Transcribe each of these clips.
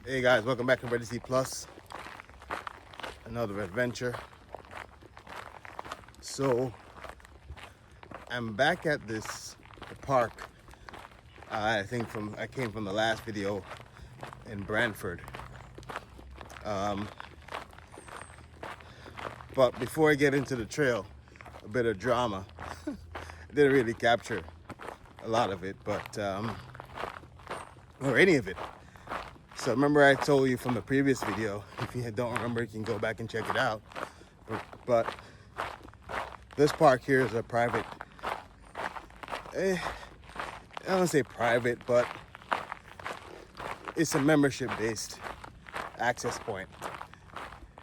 Hey guys, welcome back to Ready C Plus. Another adventure. So I'm back at this park. I came from the last video in Brantford. But before I get into the trail, a bit of drama. Didn't really capture a lot of it, but or any of it. So remember I told you from the previous video, if you don't remember, you can go back and check it out. But this park here is a private, I don't want to say private, but it's a membership-based access point.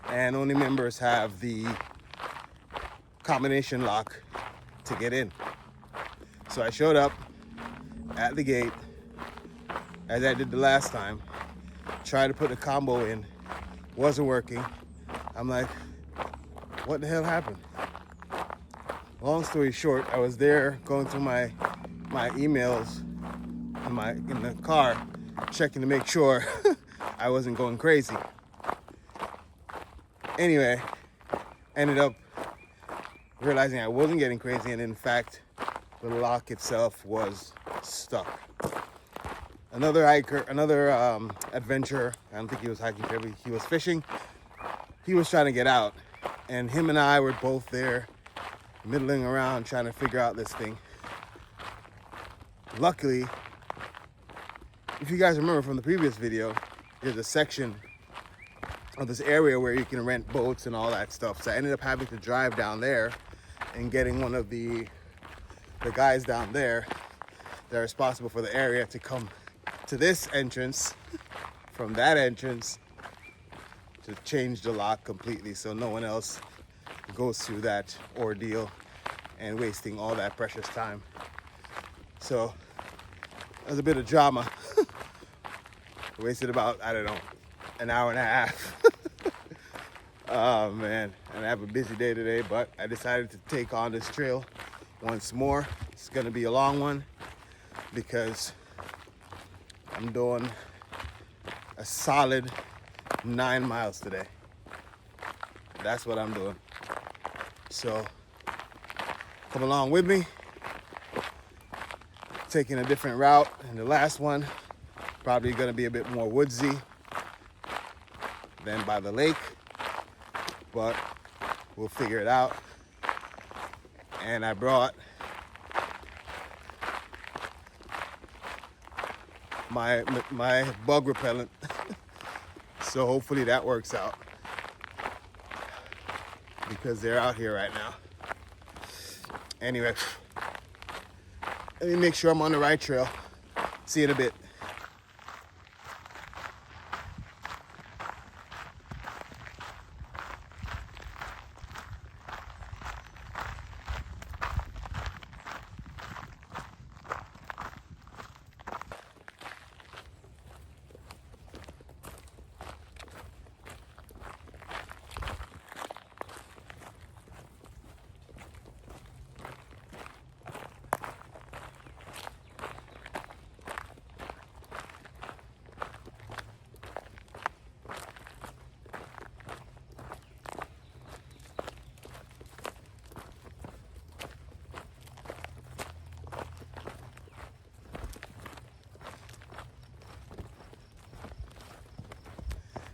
And only members have the combination lock to get in. So I showed up at the gate, as I did the last time, tried to put the combo in, wasn't working. I'm like, what the hell happened? Long story short, I was there going through my emails in the car, checking to make sure I wasn't going crazy. Anyway, ended up realizing I wasn't getting crazy, and in fact, the lock itself was stuck. Another hiker, adventurer, I don't think he was hiking, he was fishing. He was trying to get out, and him and I were both there, middling around, trying to figure out this thing. Luckily, if you guys remember from the previous video, there's a section of this area where you can rent boats and all that stuff. So I ended up having to drive down there and getting one of the guys down there that are responsible for the area to come to this entrance from that entrance to change the lock completely so no one else goes through that ordeal and wasting all that precious time. So there's a bit of drama. Wasted about, I don't know, an hour and a half. Oh man, and I have a busy day today, but I decided to take on this trail once more. It's gonna be a long one because I'm doing a solid 9 miles today. That's what I'm doing. So come along with me. Taking a different route than the last one. Probably gonna be a bit more woodsy than by the lake, but we'll figure it out. And I brought my bug repellent, so hopefully that works out because they're out here right now. Anyway, let me make sure I'm on the right trail. See you in a bit.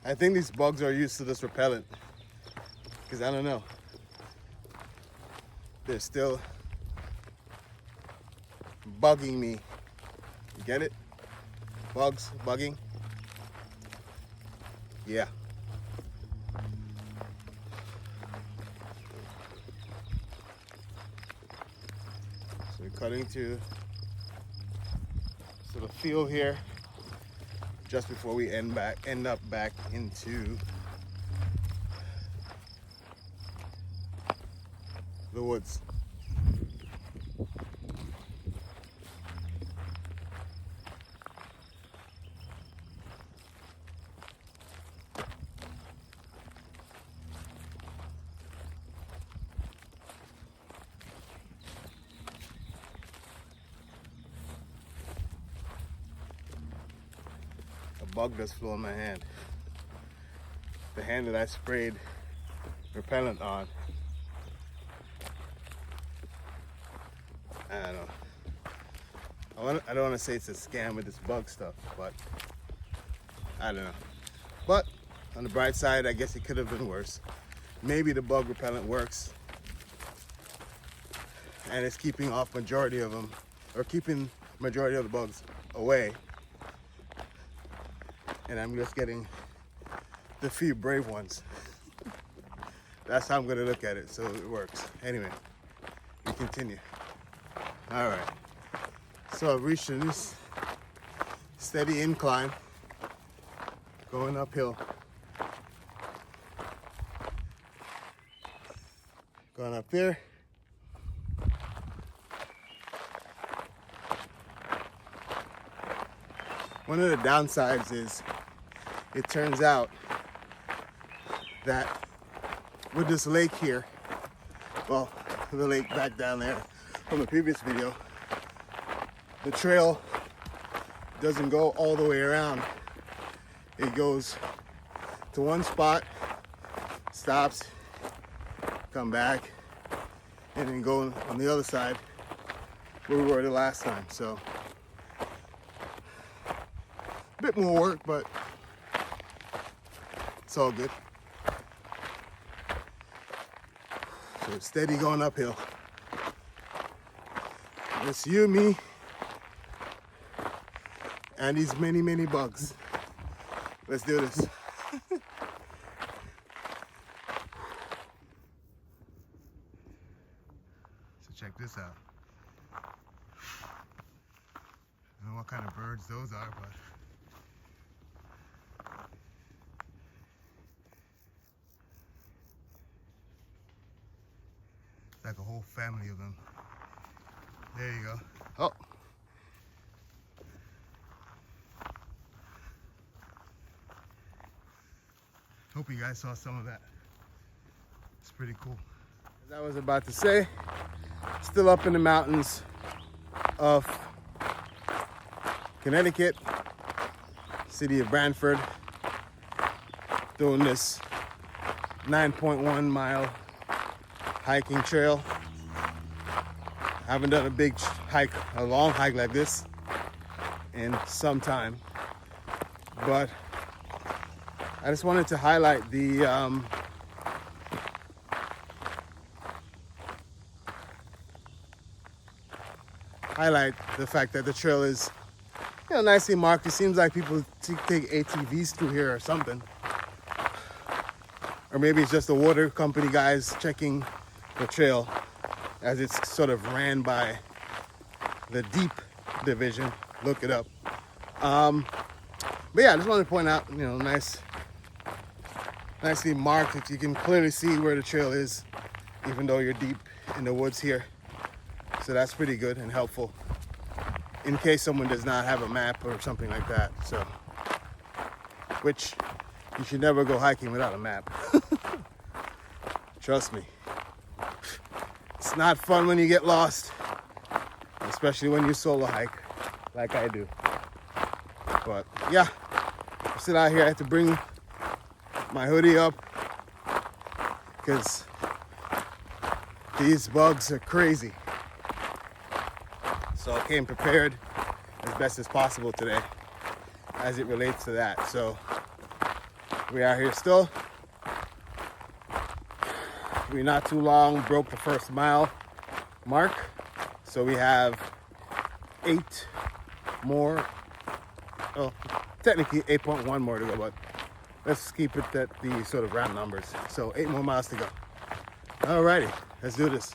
I think these bugs are used to this repellent because I don't know. They're still bugging me. You get it? Bugs, bugging. Yeah. So we're cutting to the field here just before we end up back into the woods. bug just flew on my hand. The hand that I sprayed repellent on. I don't know. I don't want to say it's a scam with this bug stuff, but I don't know. But on the bright side, I guess it could have been worse. Maybe the bug repellent works and it's keeping off majority of them, or keeping majority of the bugs away, and I'm just getting the few brave ones. That's how I'm gonna look at it, so it works. Anyway, we continue. All right, so I've reached this steady incline going uphill. Going up there. One of the downsides is it turns out that with this lake here, well, the lake back down there from the previous video, the trail doesn't go all the way around. It goes to one spot, stops, come back, and then go on the other side where we were the last time. So a bit more work, but it's all good. So it's steady going uphill. It's you, me, and these many, many bugs. Let's do this. So check this out. I don't know what kind of birds those are, but it's like a whole family of them. There you go. Oh. Hope you guys saw some of that. It's pretty cool. As I was about to say, still up in the mountains of Connecticut, city of Branford, doing this 9.1 mile hiking trail. I haven't done a big hike, a long hike like this in some time, but I just wanted to highlight the fact that the trail is, nicely marked. It seems like people take ATVs through here or something, or maybe it's just the water company guys checking the trail, as it's sort of ran by the deep division. Look it up. But yeah, I just wanted to point out, nicely marked that you can clearly see where the trail is, even though you're deep in the woods here. So that's pretty good and helpful in case someone does not have a map or something like that. So, which you should never go hiking without a map. Trust me. It's not fun when you get lost, especially when you solo hike like I do. But yeah, I'm still out here. I have to bring my hoodie up because these bugs are crazy. So I came prepared as best as possible today as it relates to that. So we are here still. We not too long broke the first mile mark. So we have 8 more, well, technically 8.1 more to go, but let's keep it at the sort of round numbers. So 8 more miles to go. Alrighty, let's do this.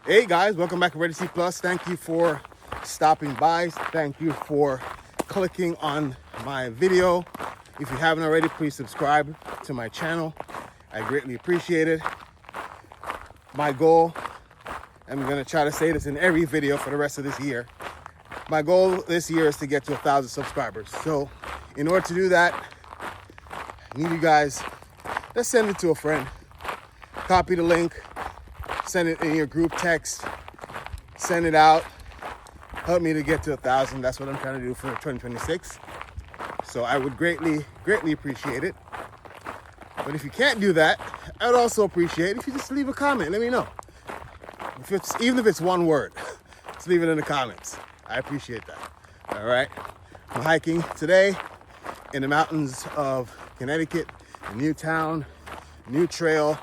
Hey guys, welcome back to Ready to See Plus. Thank you for stopping by. Thank you for clicking on my video. If you haven't already, please subscribe to my channel. I greatly appreciate it. My goal, I'm gonna try to say this in every video for the rest of this year. My goal this year is to get to 1,000 subscribers. So in order to do that, I need you guys, let's send it to a friend. Copy the link, send it in your group text, send it out. Help me to get to 1,000. That's what I'm trying to do for 2026. So I would greatly appreciate it. But if you can't do that, I would also appreciate if you just leave a comment. Let me know. Even if it's one word, just leave it in the comments. I appreciate that. All right. I'm hiking today in the mountains of Connecticut, a new town, new trail.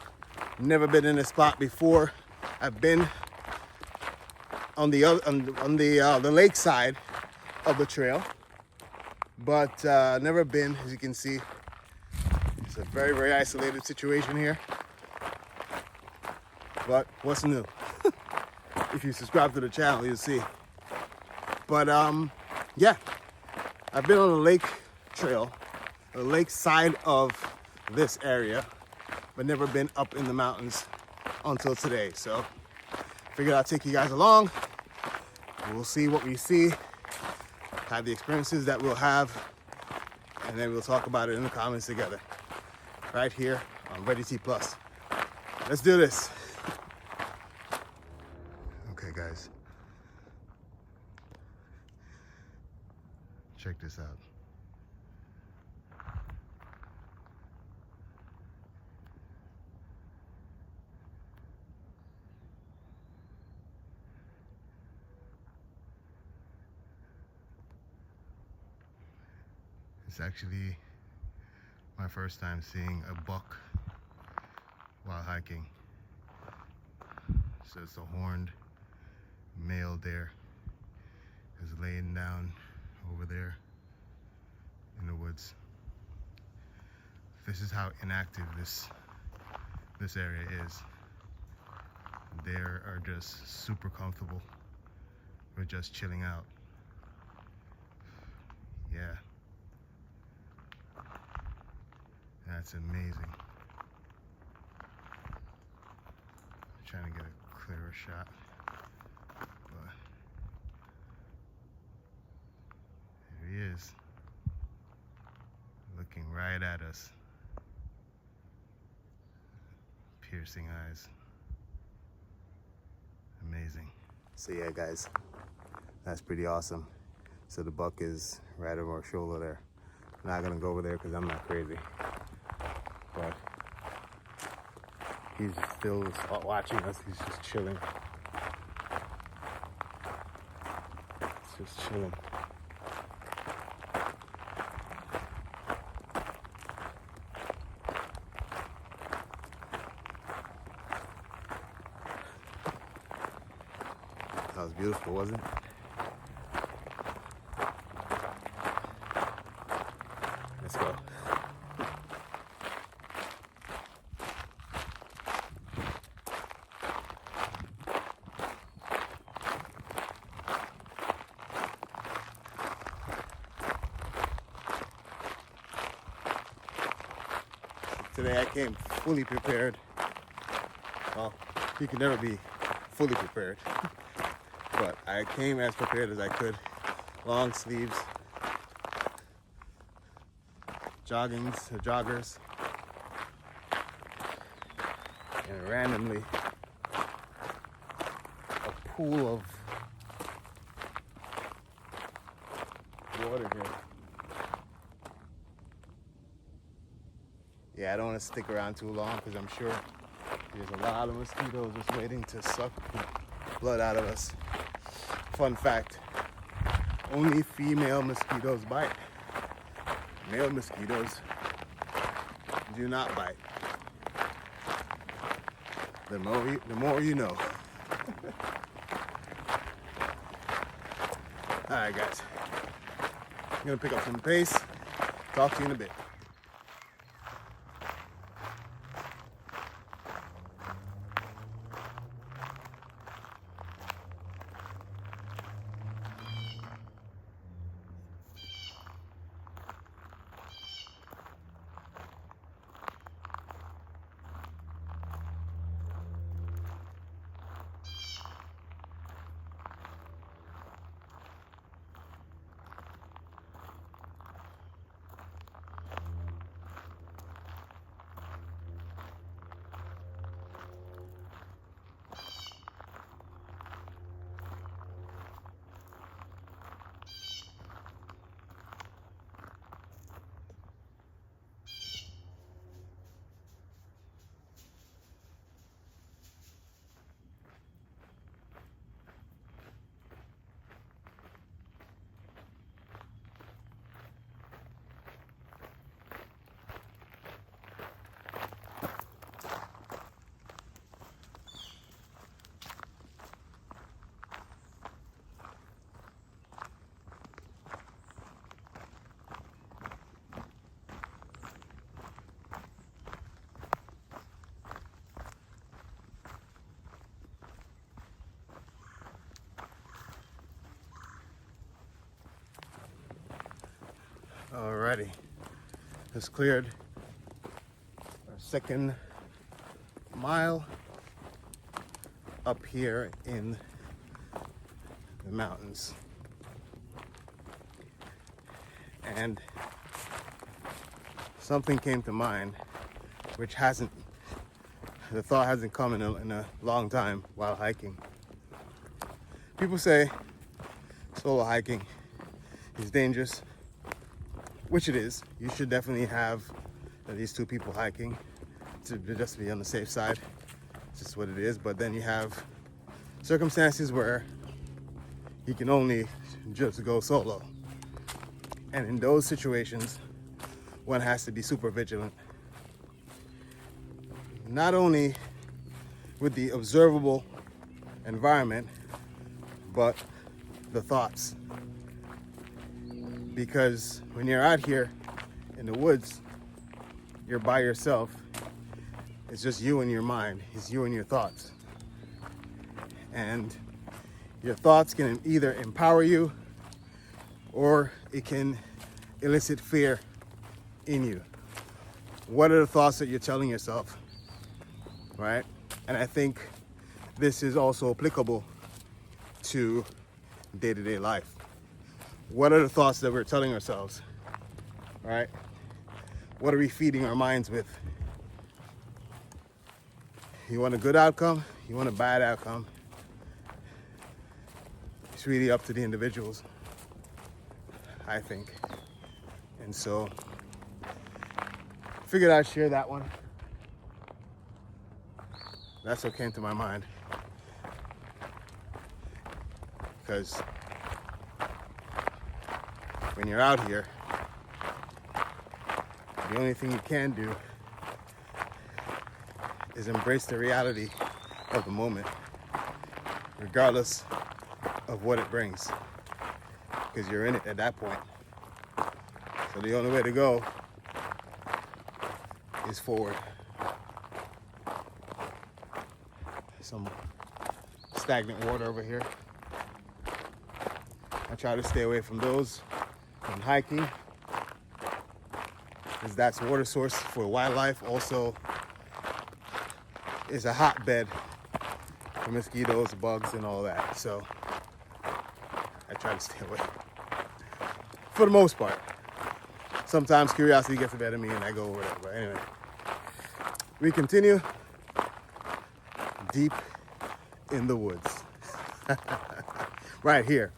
Never been in this spot before. I've been on the lake side of the trail, but never been, as you can see. It's a very isolated situation here. But what's new? If you subscribe to the channel, you'll see. But yeah, I've been on the lake trail, the lake side of this area, but never been up in the mountains until today. So figured I'd take you guys along. We'll see what we see, have the experiences that we'll have, and then we'll talk about it in the comments together. Right here on Ready T Plus. Let's do this. Okay, guys. Check this out. It's actually my first time seeing a buck while hiking. So it's a horned male deer is laying down over there in the woods. This is how inactive this area is. They are just super comfortable. We're just chilling out. Yeah. That's amazing. I'm trying to get a clearer shot, but there he is, looking right at us. Piercing eyes. Amazing. So yeah, guys, that's pretty awesome. So the buck is right over our shoulder there. I'm not gonna go over there because I'm not crazy. But he's still watching us. He's just chilling. He's just chilling. That was beautiful, wasn't it? Let's go. Today I came fully prepared. Well, you can never be fully prepared, but I came as prepared as I could. Long sleeves, joggers, and randomly a pool of water here. Yeah, I don't want to stick around too long because I'm sure there's a lot of mosquitoes just waiting to suck blood out of us. Fun fact, only female mosquitoes bite. Male mosquitoes do not bite. The more you know. All right, guys. I'm gonna pick up some pace. Talk to you in a bit. Alrighty, just cleared our second mile up here in the mountains. And something came to mind, which the thought hasn't come in a long time while hiking. People say solo hiking is dangerous, which it is. You should definitely have at least 2 people hiking to just be on the safe side. It's just what it is. But then you have circumstances where you can only just go solo. And in those situations, one has to be super vigilant. Not only with the observable environment, but the thoughts. Because when you're out here in the woods, you're by yourself. It's just you and your mind. It's you and your thoughts. And your thoughts can either empower you or it can elicit fear in you. What are the thoughts that you're telling yourself, right? And I think this is also applicable to day-to-day life. What are the thoughts that we're telling ourselves, right? What are we feeding our minds with? You want a good outcome? You want a bad outcome? It's really up to the individuals, I think. And so, figured I'd share that one. That's what came to my mind. Because when you're out here, the only thing you can do is embrace the reality of the moment, regardless of what it brings, because you're in it at that point. So the only way to go is forward. Some stagnant water over here. I try to stay away from those when hiking, because that's a water source for wildlife. Also is a hotbed for mosquitoes, bugs, and all that. So I try to stay away for the most part. Sometimes curiosity gets the better of me and I go over there. But anyway, we continue deep in the woods. Right here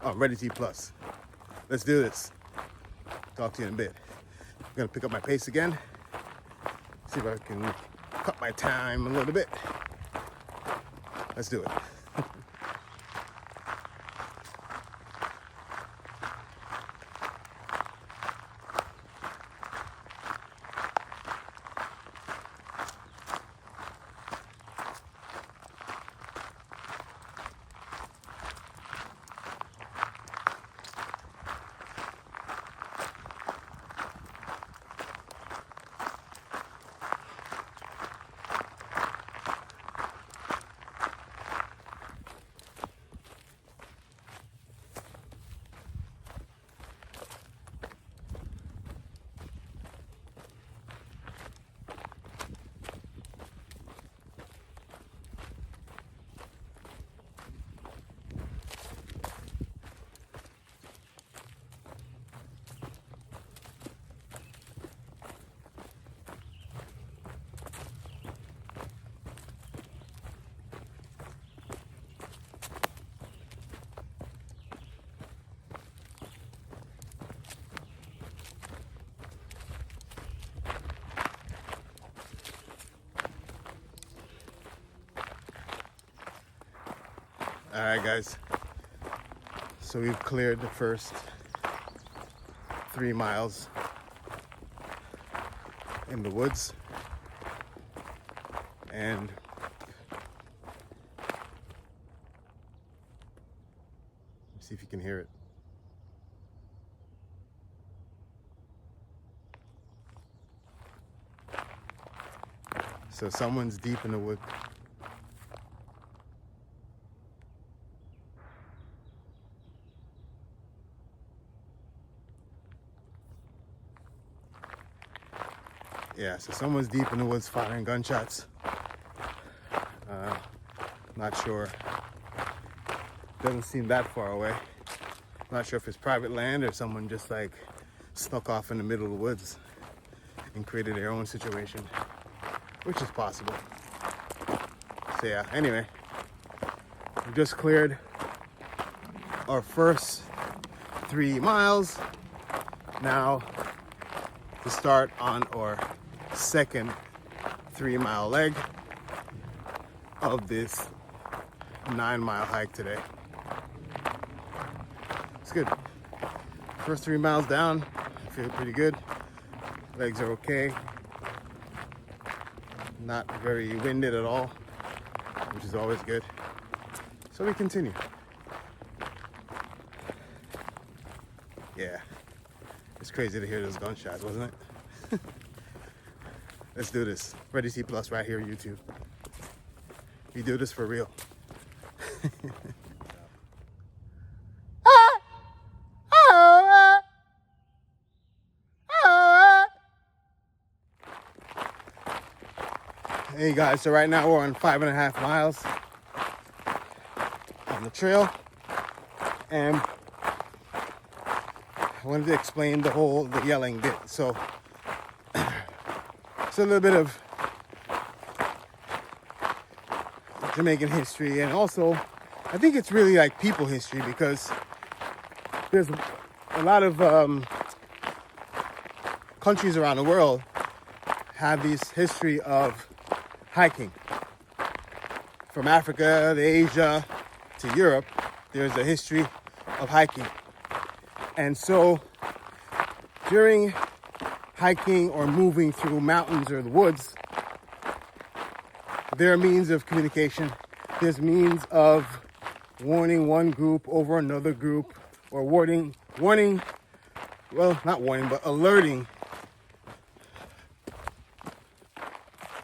on Ready T Plus. Let's do this. Talk to you in a bit. I'm gonna pick up my pace again. See if I can cut my time a little bit. Let's do it. All right, guys. So we've cleared the first 3 miles in the woods, and see if you can hear it. So someone's deep in the wood. Yeah, so someone's deep in the woods firing gunshots. Not sure. Doesn't seem that far away. Not sure if it's private land or someone just like snuck off in the middle of the woods and created their own situation, which is possible. So yeah, anyway, we just cleared our first 3 miles. Now to start on our second 3-mile leg of this 9-mile hike today. It's good. First 3 miles down, I feel pretty good. Legs are okay. Not very winded at all, which is always good. So we continue. Yeah, it's crazy to hear those gunshots, wasn't it? Let's do this. Ready C Plus right here, YouTube. We do this for real. Hey guys, so right now we're on 5.5 miles on the trail, and I wanted to explain the yelling bit. So it's a little bit of Jamaican history, and also I think it's really like people history, because there's a lot of countries around the world have this history of hiking. From Africa to Asia to Europe, there's a history of hiking. And so during hiking or moving through mountains or the woods, there are means of communication. There's means of warning one group over another group, or alerting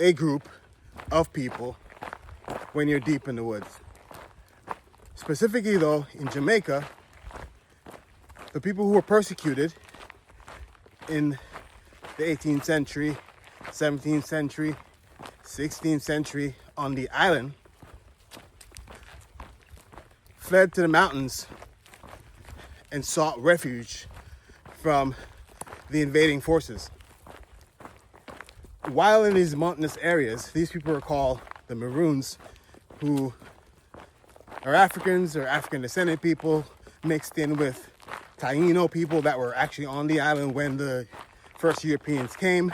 a group of people when you're deep in the woods. Specifically though, in Jamaica, the people who were persecuted in the 18th century, 17th century, 16th century on the island fled to the mountains and sought refuge from the invading forces. While in these mountainous areas, these people are called the Maroons, who are Africans or African descended people mixed in with Taino people that were actually on the island when the first Europeans came.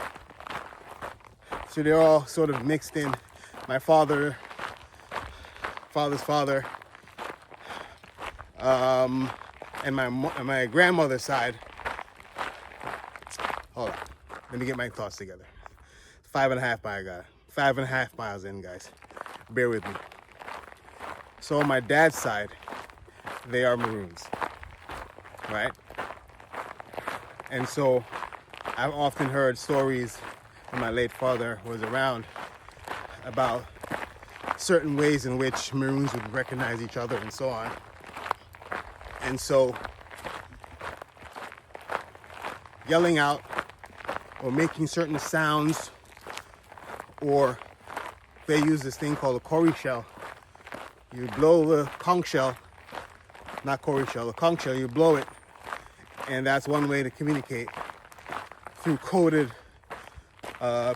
So they're all sort of mixed in. My father's father, and my grandmother's side. Hold on, let me get my thoughts together. 5.5 miles in, guys. Bear with me. So on my dad's side, they are Maroons, right? And so I've often heard stories when my late father was around about certain ways in which Maroons would recognize each other and so on. And so yelling out or making certain sounds, or they use this thing called a cowrie shell. You blow the conch shell, not cowrie shell, the conch shell, you blow it, and that's one way to communicate, through coded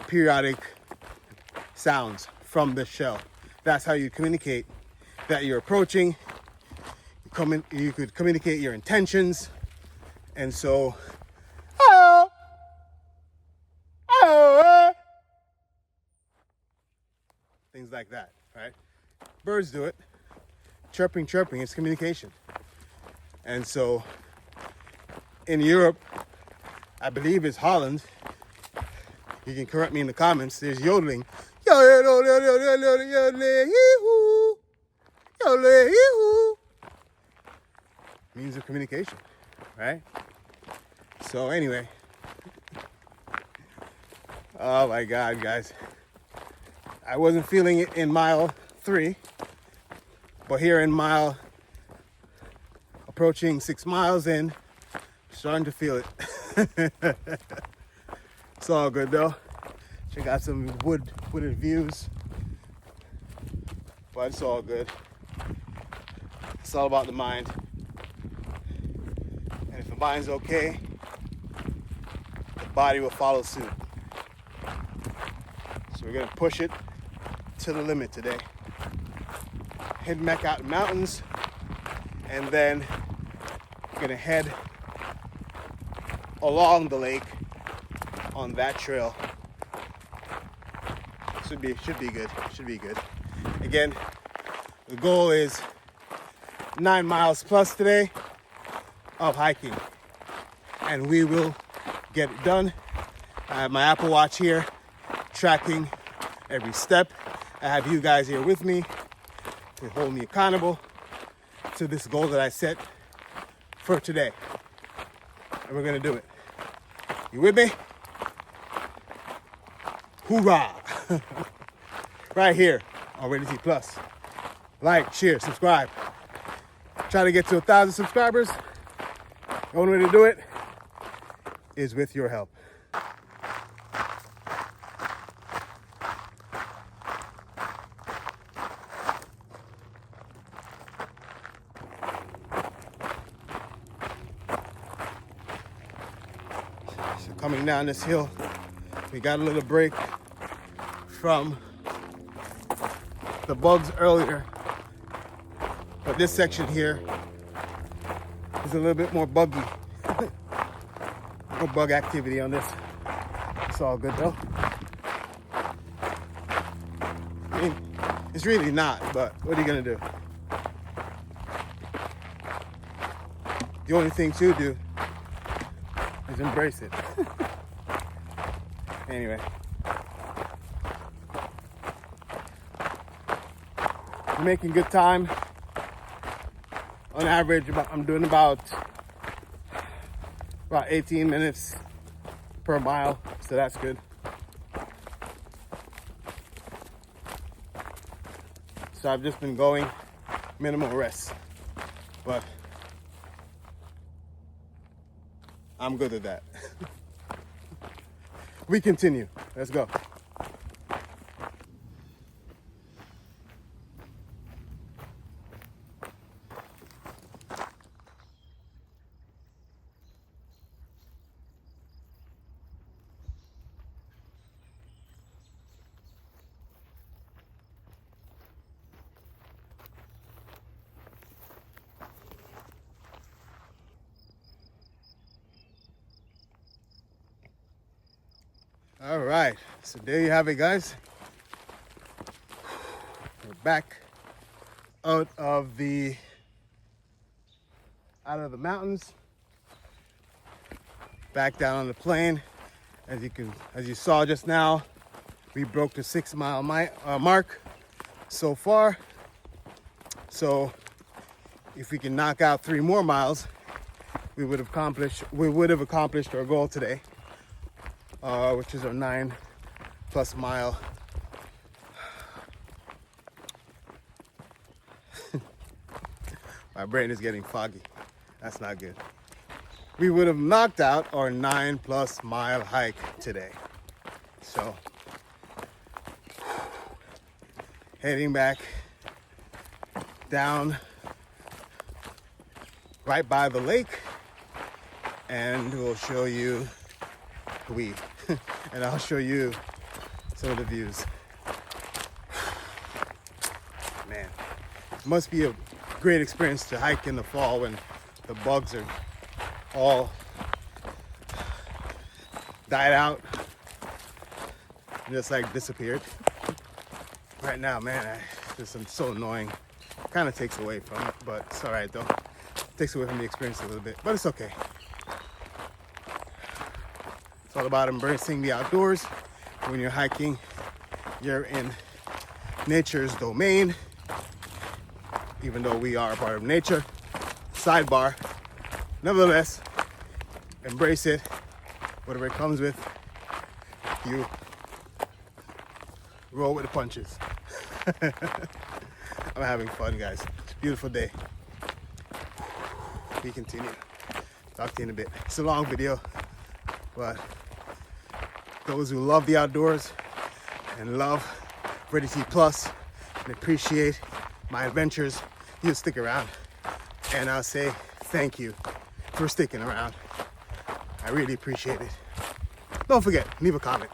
periodic sounds from the shell. That's how you communicate that you're approaching. You could communicate your intentions, and so things like that, right? Birds do it. Chirping, it's communication. And so in Europe, I believe it's Holland, you can correct me in the comments, there's yodeling. Means of communication, right? So anyway, oh my God, guys. I wasn't feeling it in mile 3, but here in approaching 6 miles in, starting to feel it. It's all good though. Check out some wooded views. But it's all good. It's all about the mind. And if the mind's okay, the body will follow suit. So we're gonna push it to the limit today. Head back out the mountains, and then we're gonna head along the lake on that trail. Should be good. Again, the goal is 9 miles plus today of hiking, and we will get it done. I have my Apple Watch here tracking every step. I have you guys here with me to hold me accountable to this goal that I set for today, and we're gonna do it. You with me? Hoorah! Right here on Rated T Plus. Like, share, subscribe. Trying to get to 1,000 subscribers. The only way to do it is with your help. So coming down this hill, we got a little break from the bugs earlier, but this section here is a little bit more buggy. No bug activity on this. It's all good though. I mean, it's really not, but what are you gonna do? The only thing to do is embrace it. Anyway. We're making good time. On average, I'm doing about 18 minutes per mile, so that's good. So I've just been going minimal rest, but I'm good at that. We continue. Let's go. All right, so there you have it, guys. We're back out of the mountains, back down on the plain. As you saw just now, we broke the 6 mile mark so far. So if we can knock out 3 more miles, we would have accomplished our goal today. Which is our 9+ mile. My brain is getting foggy. That's not good. We would have knocked out our 9+ mile hike today. So, heading back down right by the lake, and we'll show you and I'll show you some of the views. Man, it must be a great experience to hike in the fall when the bugs are all died out and just like disappeared. Right now, man, this is so annoying. Kind of takes away from it, but it's all right though. Takes away from the experience a little bit, but it's okay. It's all about embracing the outdoors. When you're hiking, you're in nature's domain, even though we are a part of nature. Sidebar, nevertheless, embrace it. Whatever it comes with, you roll with the punches. I'm having fun, guys. It's a beautiful day. We continue. Talk to you in a bit. It's a long video, but those who love the outdoors and love British Heat Plus and appreciate my adventures, you'll stick around. And I'll say thank you for sticking around. I really appreciate it. Don't forget, leave a comment.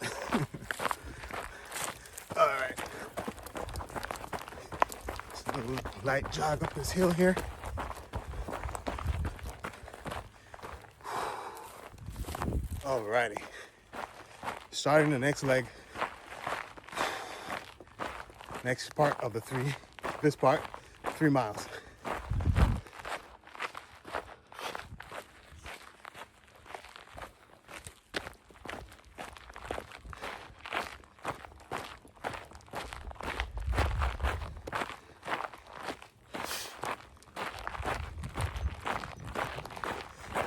All right. Just a little light jog up this hill here. Alrighty. Starting the next leg. Next part of the this part, 3 miles.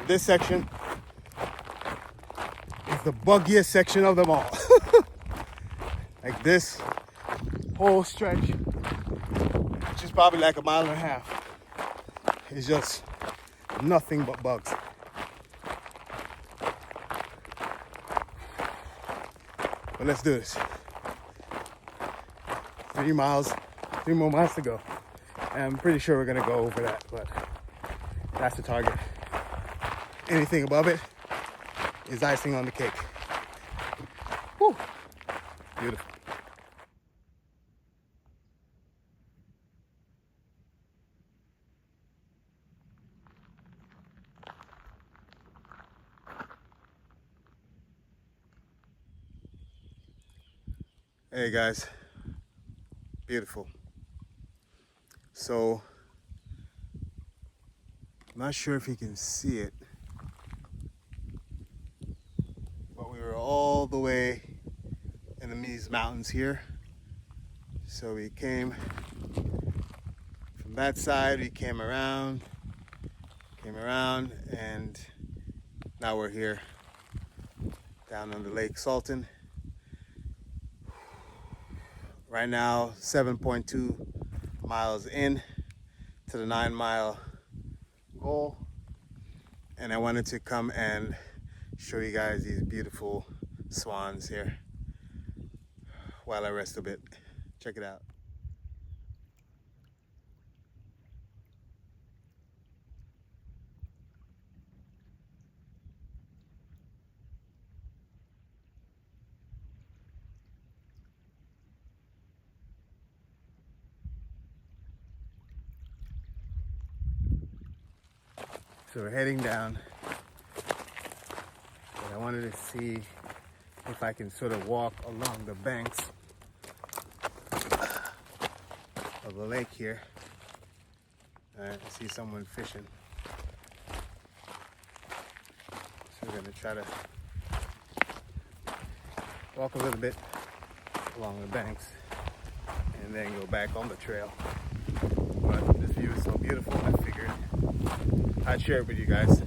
This section is the buggiest section of them all. Like this whole stretch, which is probably like 1.5 miles, is just nothing but bugs. But let's do this. 3 miles, 3 more miles to go. And I'm pretty sure we're gonna go over that, but that's the target. Anything above it is icing on the cake. Woo! Beautiful. Hey guys, beautiful. So, I'm not sure if you can see it, but we were all the way in these mountains here. So we came from that side, we came around, and now we're here down on the Lake Salton. Right now, 7.2 miles in to the 9-mile goal. And I wanted to come and show you guys these beautiful swans here while I rest a bit. Check it out. So we're heading down, but I wanted to see if I can sort of walk along the banks of the lake here. I see someone fishing. So we're gonna try to walk a little bit along the banks and then go back on the trail. But this view is so beautiful, I figured I'd share it with you guys.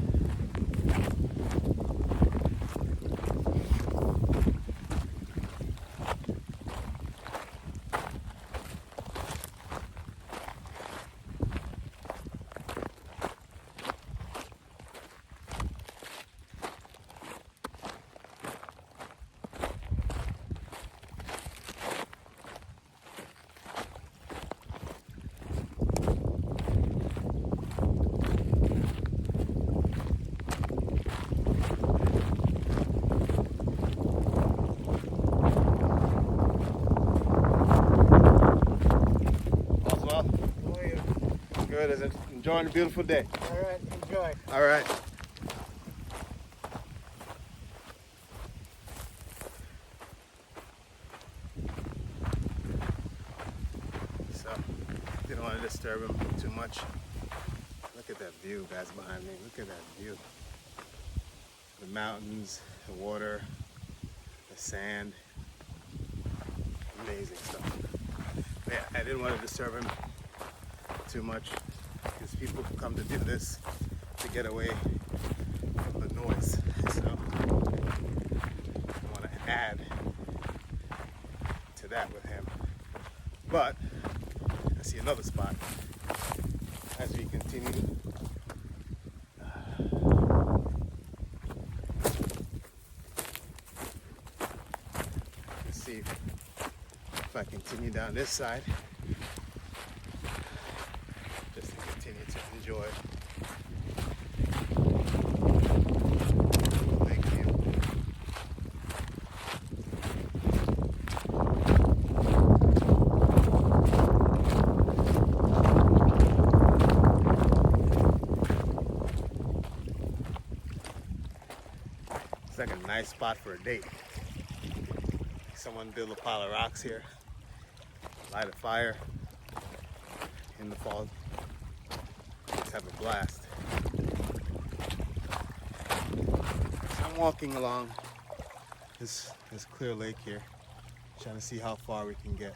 Good, enjoying a beautiful day. All right, enjoy. All right. So, didn't want to disturb him too much. Look at that view, guys, behind me. Look at that view. The mountains, the water, the sand. Amazing stuff. But yeah, I didn't want to disturb him too much because people come to do this to get away from the noise. So I want to add to that with him. But I see another spot as we continue. I continue down this side, just to continue to enjoy the lake view. It's like a nice spot for a date. Someone build a pile of rocks here, light a fire in the fall, just have a blast. So I'm walking along this clear lake here, trying to see how far we can get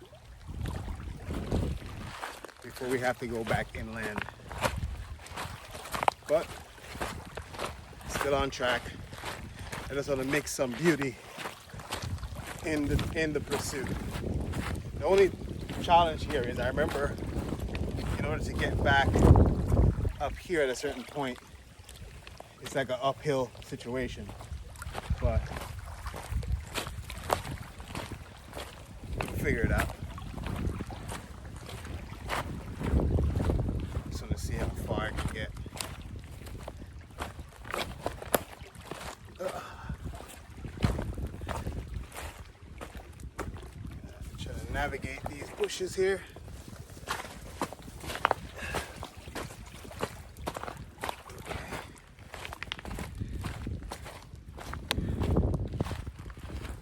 before we have to go back inland. But still on track. I just want to mix some beauty in the pursuit. The only challenge here is I remember in order to get back up here at a certain point, it's like an uphill situation. But we'll figure it out. Just want to see how far I can get. Navigate these bushes here.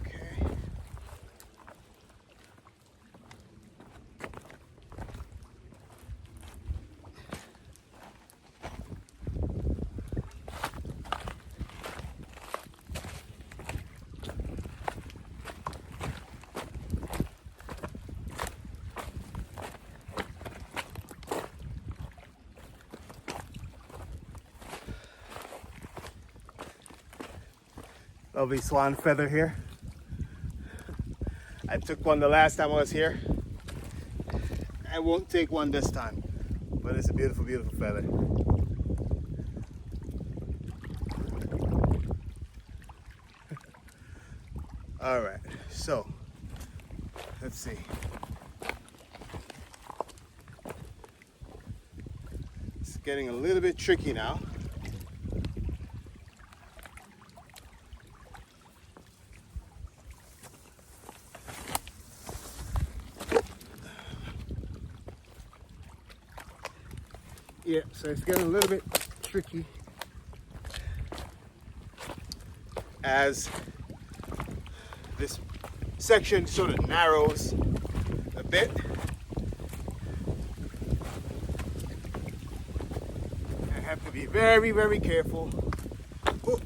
Okay. Lovely swan feather here. I took one the last time I was here. I won't take one this time, but it's a beautiful, beautiful feather. All right, so let's see. It's getting a little bit tricky now. Yeah, so it's getting a little bit tricky as this section sort of narrows a bit. I have to be very, very careful. Oh.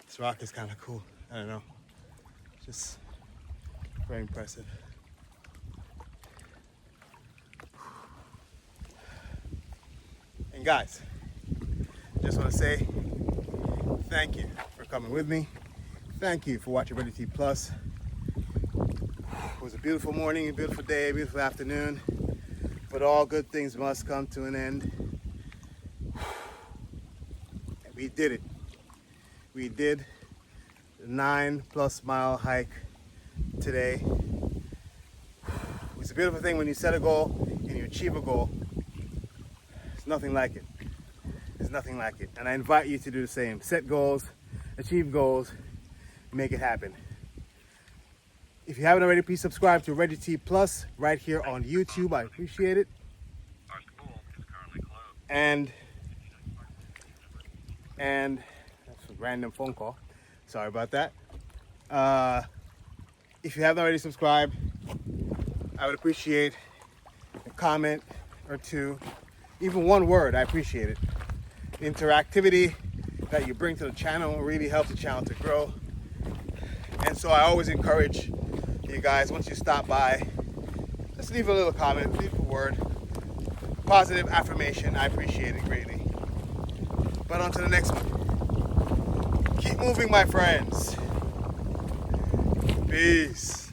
This rock is kind of cool. I don't know. Just very impressive. And guys, just want to say thank you for coming with me. Thank you for watching Ready to Eat Plus. It was a beautiful morning, a beautiful day, a beautiful afternoon. But all good things must come to an end. And we did it. We did the 9+ mile hike today. It's a beautiful thing when you set a goal and you achieve a goal. It's nothing like it. There's nothing like it. And I invite you to do the same. Set goals, achieve goals, make it happen. If you haven't already, please subscribe to Ready to Eat Plus right here on YouTube. I appreciate it. Our school is currently closed. And that's a random phone call. Sorry about that. If you haven't already subscribed, I would appreciate a comment or two, even one word. I appreciate it. The interactivity that you bring to the channel really helps the channel to grow. And so I always encourage you guys, once you stop by, just leave a little comment, leave a word, positive affirmation. I appreciate it greatly. But on to the next one. Keep moving, my friends. Peace.